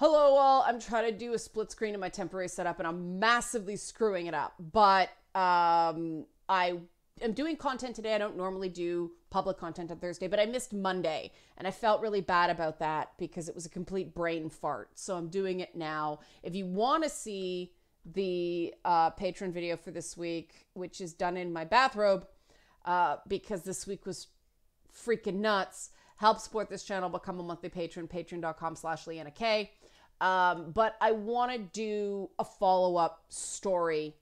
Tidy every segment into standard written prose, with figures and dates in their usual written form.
Hello all, I'm trying to do a split screen in my temporary setup and I'm massively screwing it up. But I am doing content today. I don't normally do public content on Thursday, but I missed Monday and I felt really bad about that because it was a complete brain fart. So I'm doing it now. If you want to see the patron video for this week, which is done in my bathrobe, because this week was freaking nuts, help support this channel, become a monthly patron, patreon.com/LeannaK. But I want to do a follow-up story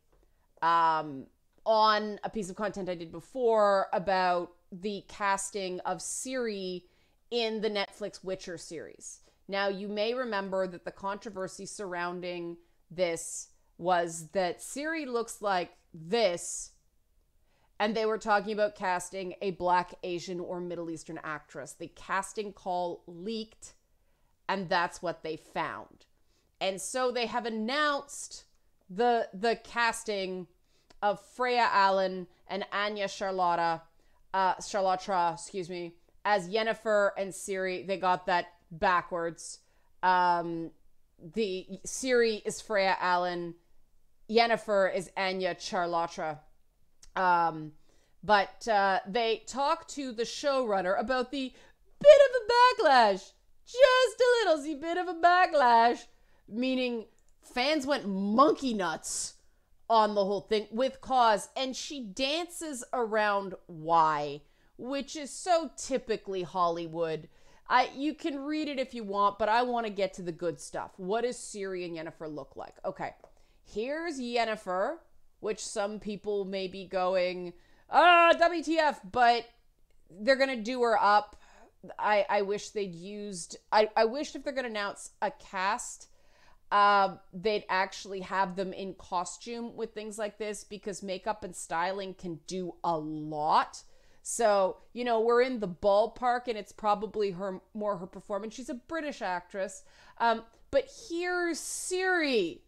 on a piece of content I did before about the casting of Ciri in the Netflix Witcher series. Now, you may remember that the controversy surrounding this was that Ciri looks like this, and they were talking about casting a Black, Asian, or Middle Eastern actress. The casting call leaked, and that's what they found. And so they have announced the casting of Freya Allan and Anya Charlotta, as Yennefer and Ciri. They got that backwards. The Ciri is Freya Allan, Yennefer is Anya Charlotta. But they talked to the showrunner about the bit of a backlash, just a little bit of a backlash, meaning fans went monkey nuts on the whole thing with cause, and she dances around why, which is so typically Hollywood. You can read it if you want, but I want to get to the good stuff. What does Ciri and Yennefer look like? Okay, here's Yennefer, which some people may be going, WTF, but they're going to do her up. I wish they'd used, I wish if they're going to announce a cast, they'd actually have them in costume with things like this, because makeup and styling can do a lot. So, you know, we're in the ballpark, and it's probably more her performance. She's a British actress. But here's Ciri.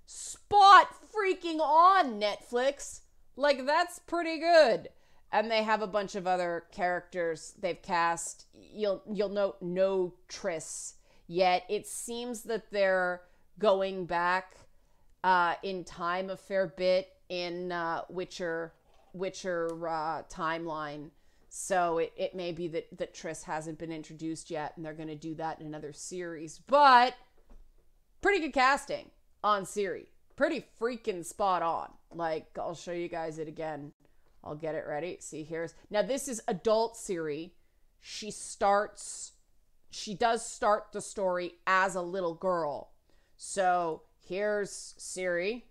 Spot freaking on, Netflix. Like, that's pretty good. And they have a bunch of other characters they've cast. You'll note no Triss yet. It seems that they're going back in time a fair bit in Witcher timeline. So it may be that Triss hasn't been introduced yet, and they're going to do that in another series. But pretty good casting on Ciri. Pretty freaking spot on. Like, I'll show you guys it again. I'll get it ready. See, now this is adult Ciri. She does start the story as a little girl. So here's Ciri,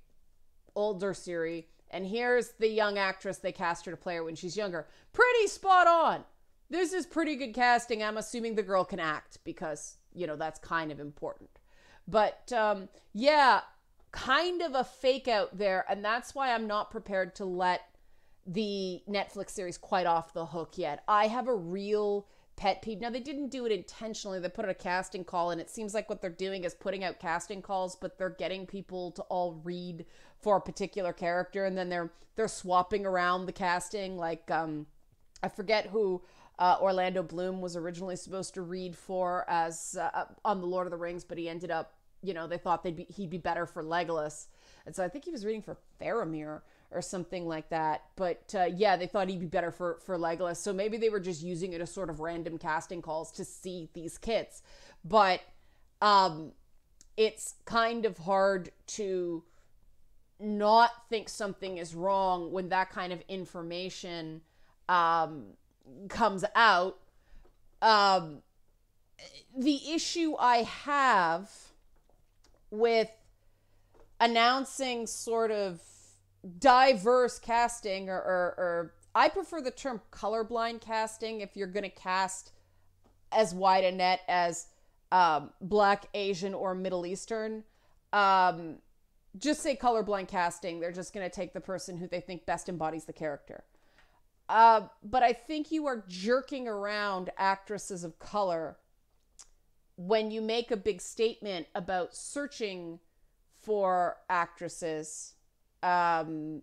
older Ciri, and here's the young actress they cast her to play her when she's younger. Pretty spot on. This is pretty good casting. I'm assuming the girl can act because, you know, that's kind of important. But yeah, kind of a fake out there, and that's why I'm not prepared to let the Netflix series quite off the hook yet. I have a real pet peeve. Now, they didn't do it intentionally. They put out a casting call, and it seems like what they're doing is putting out casting calls, but they're getting people to all read for a particular character, and then they're swapping around the casting. Like, I forget who Orlando Bloom was originally supposed to read for as on the Lord of the Rings, but he ended up, you know, they thought he'd be better for Legolas. And so I think he was reading for Faramir or something like that. But yeah, they thought he'd be better for Legolas. So maybe they were just using it as sort of random casting calls to see these kits. But it's kind of hard to not think something is wrong when that kind of information comes out. The issue I have with announcing sort of diverse casting, or I prefer the term colorblind casting if you're going to cast as wide a net as Black, Asian, or Middle Eastern. Just say colorblind casting. They're just going to take the person who they think best embodies the character. But I think you are jerking around actresses of color when you make a big statement about searching for actresses, and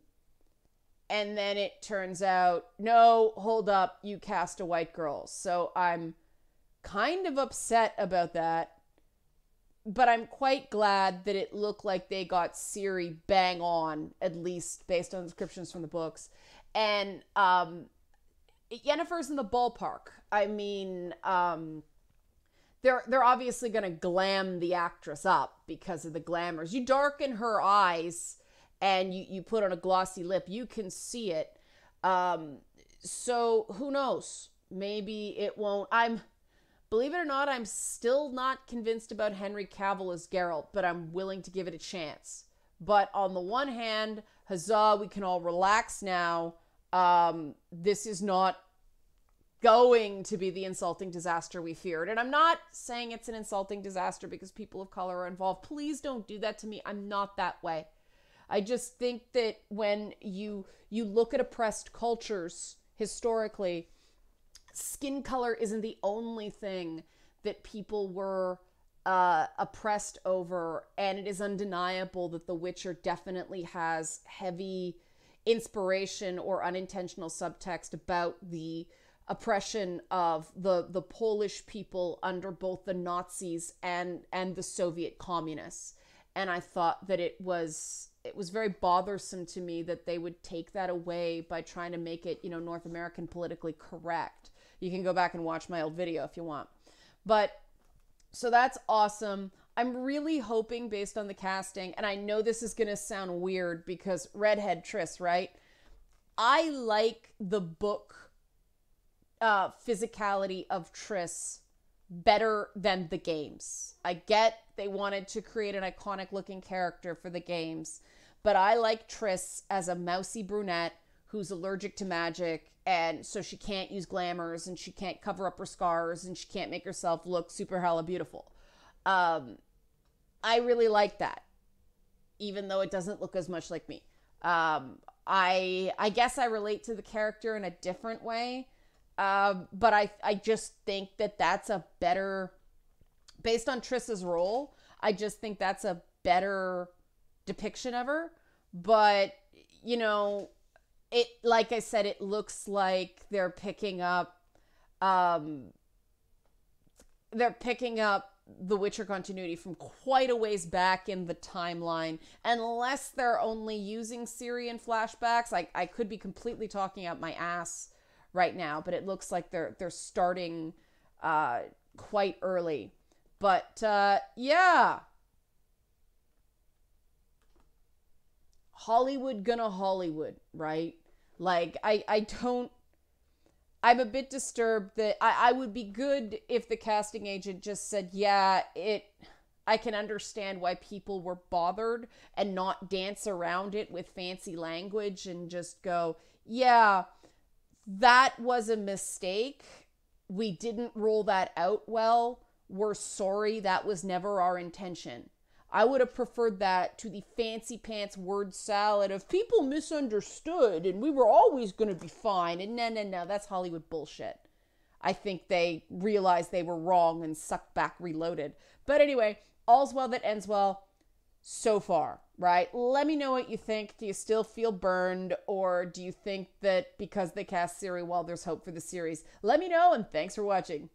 then it turns out, no, hold up, you cast a white girl. So I'm kind of upset about that. but I'm quite glad that it looked like they got Ciri bang on, at least based on descriptions from the books. And Yennefer's in the ballpark. I mean, they're obviously gonna glam the actress up because of the glamours. You darken her eyes and you put on a glossy lip, you can see it. So who knows? Maybe it won't. Believe it or not, I'm still not convinced about Henry Cavill as Geralt, but I'm willing to give it a chance. But on the one hand, huzzah, we can all relax now. This is not going to be the insulting disaster we feared. And I'm not saying it's an insulting disaster because people of color are involved. Please don't do that to me. I'm not that way. I just think that when you look at oppressed cultures historically, skin color isn't the only thing that people were oppressed over, and it is undeniable that The Witcher definitely has heavy inspiration or unintentional subtext about the oppression of the Polish people under both the Nazis and the Soviet communists. And I thought that it was very bothersome to me that they would take that away by trying to make it, North American politically correct. You can go back and watch my old video if you want. But so that's awesome. I'm really hoping, based on the casting, and I know this is going to sound weird because redhead Triss, right? I like the book physicality of Triss better than the games. I get they wanted to create an iconic looking character for the games, but I like Triss as a mousy brunette who's allergic to magic, and so she can't use glamours and she can't cover up her scars and she can't make herself look super hella beautiful. I really like that, even though it doesn't look as much like me. I guess I relate to the character in a different way. But I just think that that's a better, based on Triss's role, I just think that's a better depiction of her. But, it, like I said, it looks like they're picking up the Witcher continuity from quite a ways back in the timeline, unless they're only using Ciri in flashbacks. I could be completely talking out my ass right now, but it looks like they're starting quite early. But yeah, Hollywood gonna Hollywood, right? Like I'm a bit disturbed that I would be good if the casting agent just said, yeah, I can understand why people were bothered, and not dance around it with fancy language and just go, yeah, that was a mistake. We didn't roll that out well. We're sorry. That was never our intention. I would have preferred that to the fancy pants word salad of people misunderstood and we were always going to be fine. And no, that's Hollywood bullshit. I think they realized they were wrong and sucked back reloaded. But anyway, all's well that ends well so far, right? Let me know what you think. Do you still feel burned, or do you think that because they cast Ciri well, there's hope for the series? Let me know, and thanks for watching.